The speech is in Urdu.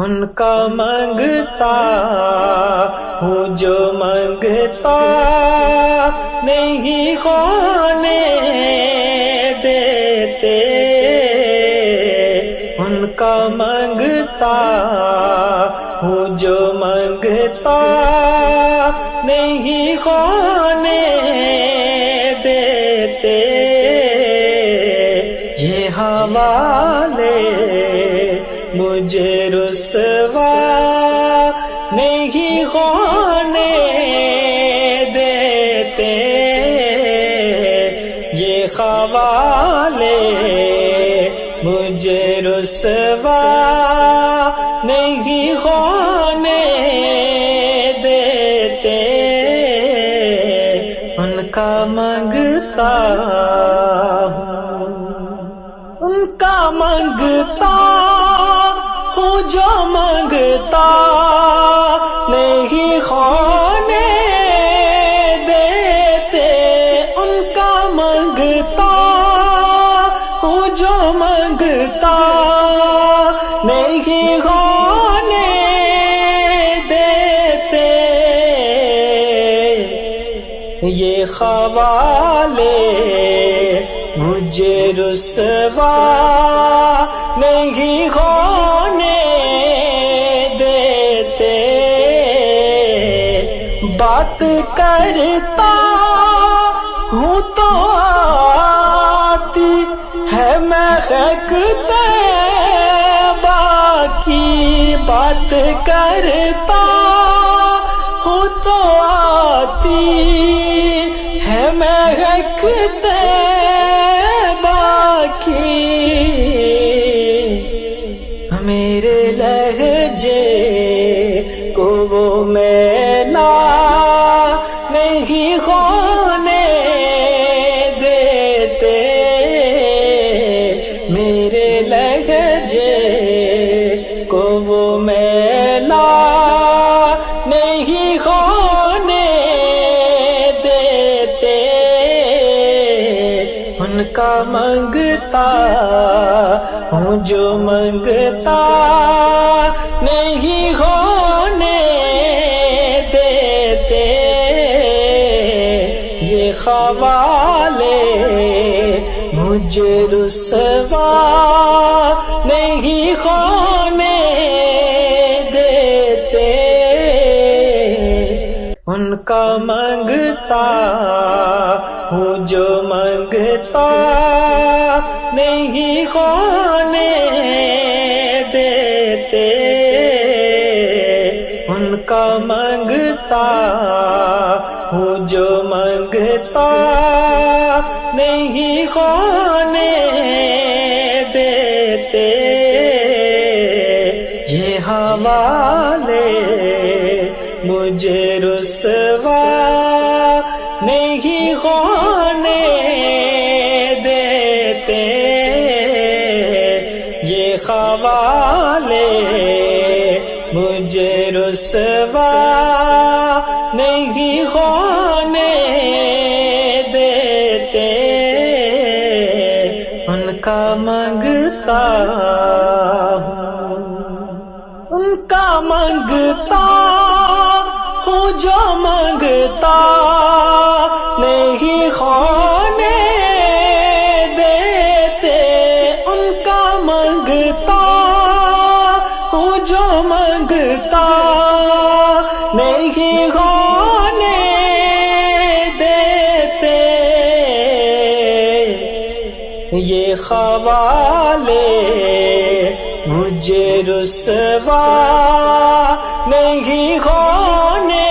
ان کا مانگتا ہوں جو مانگتا نہیں ہونے دیتے، ان کا مانگتا ہوں جو مانگتا نہیں ہونے دیتے، یہ حوالے مجھے رسوا نہیں ہونے دیتے، یہ حوالے مجھے رسوا نہیں ہونے دیتے، ان کا مانگتا ہوں، ان کا مانگتا ہوں جو مانگتا نہیں ہونے دیتے، ان کا مانگتا ہوں جو مانگتا نہیں ہونے دیتے، یہ حوالے مجھے رسوا نہیں ہونے دیتے، بات کرتا ہوں تو آتی ہے مہک طیبہ کی، بات کرتا ہوں تو آتی ہے مہک طیبہ کی، میرے لہجے کو وہ میلا نہیں ہونے دیتے، میرے لہجے کو وہ میلا نہیں ہونے دیتے، ان کا مانگتا ہوں جو مانگتا نہیں ہونے دیتے، یہ حوالے مجھے رسوا نہیں ہونے دیتے، ان کا مانگتا ہوں جو مانگتا نہیں ہونے دیتے، ان کا مانگتا ہوں جو مانگتا نہیں ہونے دیتے، یہ حوالے مجھے رسوا نہیں ہونے دیتے، یہ حوالے مجھے رسوا نہیں ہونے دیتے، ان کا مانگتا ہوں، ان کا مانگتا ہوں جو مانگتا نہیں ہونے دیتے، ان کا مانگتا ہوں جو مانگتا نہیں ہونے دیتے، یہ حوالے مجھے رسوا نہیں ہونے